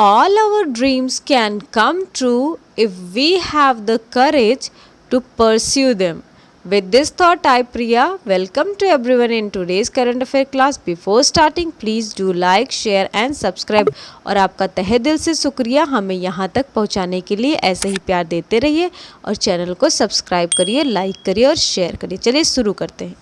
All our dreams can come true if we have the courage to pursue them. With this thought, I, Priya, welcome to everyone in today's current affair class. Before starting, please do like, share and subscribe. और आपका तहे दिल से शुक्रिया हमें यहाँ तक पहुँचाने के लिए। ऐसे ही प्यार देते रहिए और चैनल को सब्सक्राइब करिए, लाइक करिए और शेयर करिए। चलिए शुरू करते हैं।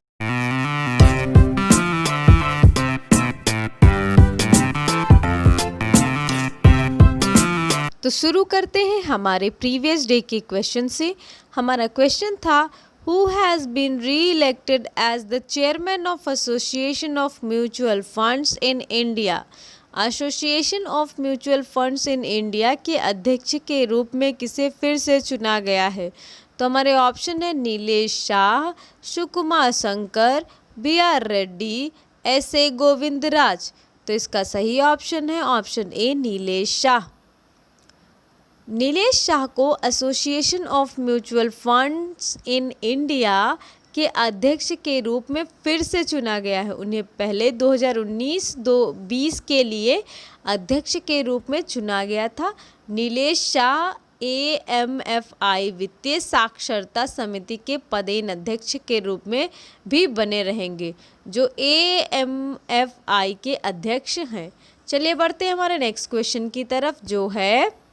तो शुरू करते हैं हमारे प्रीवियस डे के क्वेश्चन से। हमारा क्वेश्चन था, who has been reelected as the chairman of Association of mutual funds in India. Association of mutual funds in India के अध्यक्ष के रूप में किसे फिर से चुना गया है? तो हमारे ऑप्शन है Nilesh Shah, Sukumar Shankar, B R Reddy, S A Govindraj. तो इसका सही ऑप्शन है ऑप्शन ए नीलेश शाह। नीलेश शाह को association of mutual funds in India के अध्यक्ष के रूप में फिर से चुना गया है। उन्हें पहले 2019-20 के लिए अध्यक्ष के रूप में चुना गया था। नीलेश शाह AMFI वित्तीय साक्षरता समिति के पदेन अध्यक्ष के रूप में भी बने रहेंगे, जो AMFI के अध्यक्ष हैं। चलिए बढ़ते हैं हमारे नेक्स्ट क्वेश्चन की तरफ, जो है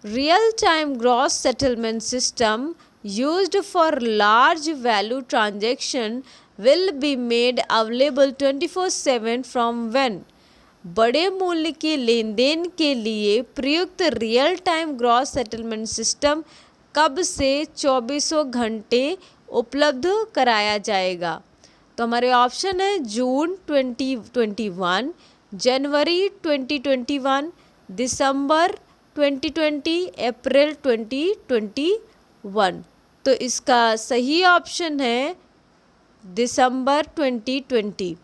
real-time gross settlement system used for large value transaction will be made available 24/7 from when? बड़े मूल्य के लेन देन के लिए प्रयुक्त real time gross settlement system कब से 24 घंटे उपलब्ध कराया जाएगा? तो हमारे ऑप्शन है जून 2021, जनवरी 2021, दिसंबर 2020, अप्रैल 2021। तो इसका सही ऑप्शन है दिसंबर 2020।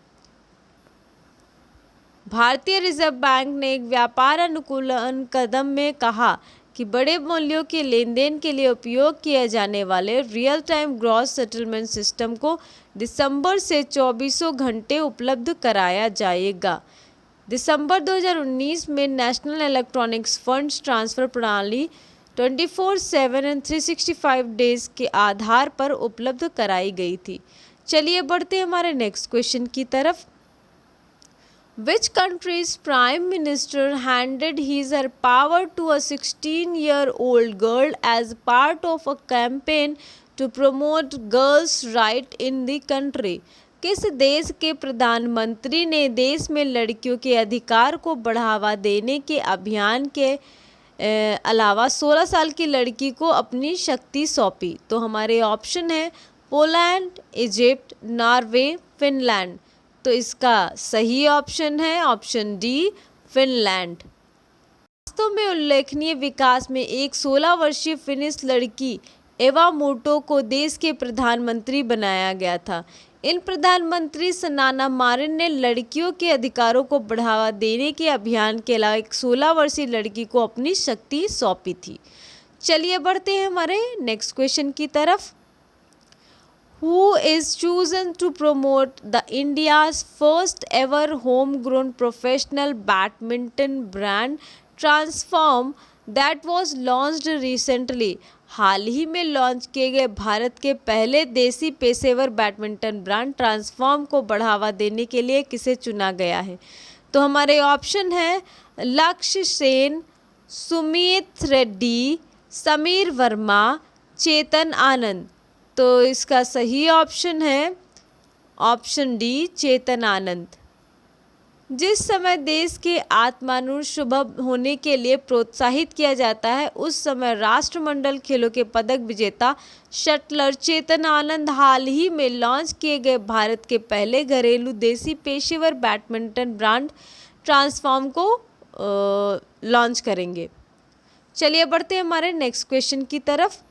भारतीय रिजर्व बैंक ने एक व्यापार अनुकूलन कदम में कहा कि बड़े मूल्यों के लेन देन के लिए उपयोग किए जाने वाले real time gross settlement system को दिसंबर से 24 घंटे उपलब्ध कराया जाएगा। दिसंबर 2019 में नेशनल इलेक्ट्रॉनिक्स फंड्स ट्रांसफ़र प्रणाली 24/7 एंड 365 डेज के आधार पर उपलब्ध कराई गई थी। चलिए बढ़ते हैं हमारे नेक्स्ट क्वेश्चन की तरफ। Which country's prime minister handed his her power to a 16-year-old girl as part of a campaign to promote girls' right in the country? किस देश के प्रधानमंत्री ने देश में लड़कियों के अधिकार को बढ़ावा देने के अभियान के अलावा 16 साल की लड़की को अपनी शक्ति सौंपी? तो हमारे ऑप्शन है पोलैंड, इजिप्ट, नॉर्वे, फिनलैंड। तो इसका सही ऑप्शन है ऑप्शन डी, फिनलैंड। वास्तव में उल्लेखनीय विकास में एक 16 वर्षीय फिनिश लड़की एवा मोटो को देश के प्रधानमंत्री बनाया गया था। इन प्रधानमंत्री सनाना मारिन ने लड़कियों के अधिकारों को बढ़ावा देने के अभियान के अलावा एक 16 वर्षीय लड़की को अपनी शक्ति सौंपी थी। चलिए बढ़ते हैं हमारे नेक्स्ट क्वेश्चन की तरफ। Who is chosen to promote the India's first ever homegrown professional badminton brand Transform that was launched recently? हाल ही में लॉन्च किए गए भारत के पहले देसी पेशेवर बैडमिंटन ब्रांड ट्रांसफॉर्म को बढ़ावा देने के लिए किसे चुना गया है? तो हमारे ऑप्शन है लक्ष्य सेन, सुमित रेड्डी, समीर वर्मा, चेतन आनंद। तो इसका सही ऑप्शन है ऑप्शन डी, चेतन आनंद। जिस समय देश के आत्मानुशुभ होने के लिए प्रोत्साहित किया जाता है, उस समय राष्ट्रमंडल खेलों के पदक विजेता शटलर चेतन आनंद हाल ही में लॉन्च किए गए भारत के पहले घरेलू देसी पेशेवर बैडमिंटन ब्रांड ट्रांसफॉर्म को लॉन्च करेंगे। चलिए बढ़ते हैं हमारे नेक्स्ट क्वेश्चन की तरफ।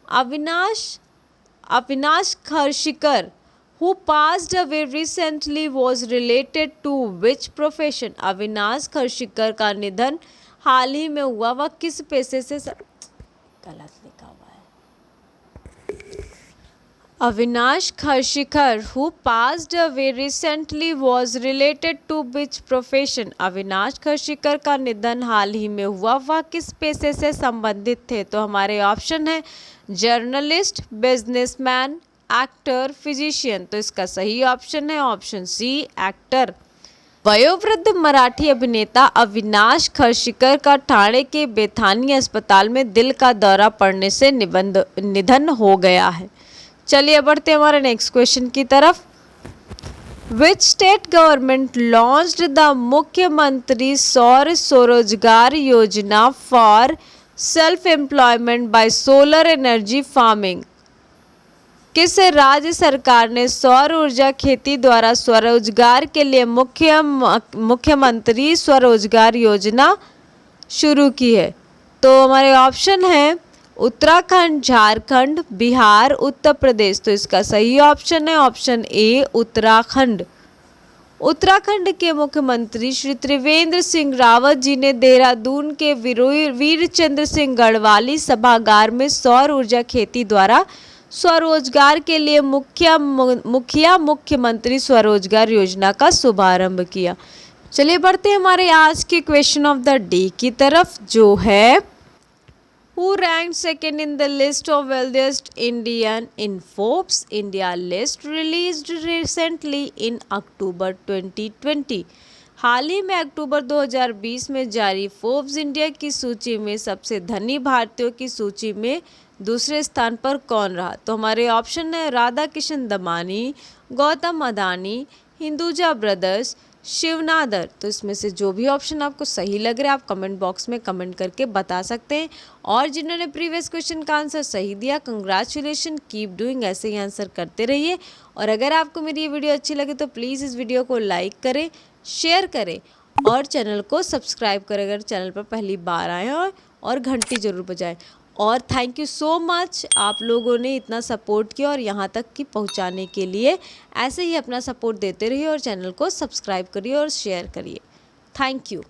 Avinash खरशिकर who passed away recently was related to which profession? Avinash खरशिकर का निधन हाल ही में हुआ, वह किस पेशे से गलत लिखा हुआ है। Avinash Kharshikar, who passed away recently, was related to which profession? Avinash खरशिकर का निधन हाल ही में हुआ, वह किस पेशे से संबंधित थे? तो हमारे ऑप्शन है जर्नलिस्ट, बिजनेसमैन, एक्टर, फिजिशियन। तो इसका सही ऑप्शन है ऑप्शन सी, एक्टर। वयोवृद्ध मराठी अभिनेता अविनाश खरशिकर का ठाणे के बेथानी अस्पताल में दिल का दौरा पड़ने से निधन हो गया है। चलिए बढ़ते हमारे नेक्स्ट क्वेश्चन की तरफ। Which state government launched the मुख्यमंत्री सौर स्वरोजगार योजना for self employment bye solar energy farming? किस राज्य सरकार ने सौर ऊर्जा खेती द्वारा स्वरोजगार के लिए मुख्यमंत्री स्वरोजगार योजना शुरू की है? तो हमारे ऑप्शन है उत्तराखंड, झारखंड, बिहार, उत्तर प्रदेश। तो इसका सही ऑप्शन है ऑप्शन ए, उत्तराखंड। उत्तराखंड के मुख्यमंत्री श्री त्रिवेंद्र सिंह रावत जी ने देहरादून के वीरचंद्र सिंह गढ़वाली सभागार में सौर ऊर्जा खेती द्वारा स्वरोजगार के लिए मुख्यमंत्री स्वरोजगार योजना का शुभारंभ किया। चलिए बढ़ते हैं हमारे आज के क्वेश्चन ऑफ द डे की तरफ, जो है Who ranked second in the list of wealthiest Indian in Forbes India list released recently in October 2020? हाल ही में अक्टूबर 2020 में जारी फोर्ब्स इंडिया की सूची में सबसे धनी भारतीयों की सूची में दूसरे स्थान पर कौन रहा? तो हमारे ऑप्शन है राधा किशन दमानी, गौतम अदानी, हिंदुजा ब्रदर्स, शिवनादर। तो इसमें से जो भी ऑप्शन आपको सही लग रहा है आप कमेंट बॉक्स में कमेंट करके बता सकते हैं। और जिन्होंने प्रीवियस क्वेश्चन का आंसर सही दिया, कंग्रेचुलेशन, कीप डूइंग, ऐसे ही आंसर करते रहिए। और अगर आपको मेरी ये वीडियो अच्छी लगे तो प्लीज़ इस वीडियो को लाइक करें, शेयर करें और चैनल को सब्सक्राइब करें अगर चैनल पर पहली बार आए हैं, और घंटी जरूर बजाएं। और थैंक यू सो मच, आप लोगों ने इतना सपोर्ट किया और यहाँ तक की पहुँचाने के लिए। ऐसे ही अपना सपोर्ट देते रहिए और चैनल को सब्सक्राइब करिए और शेयर करिए। Thank you.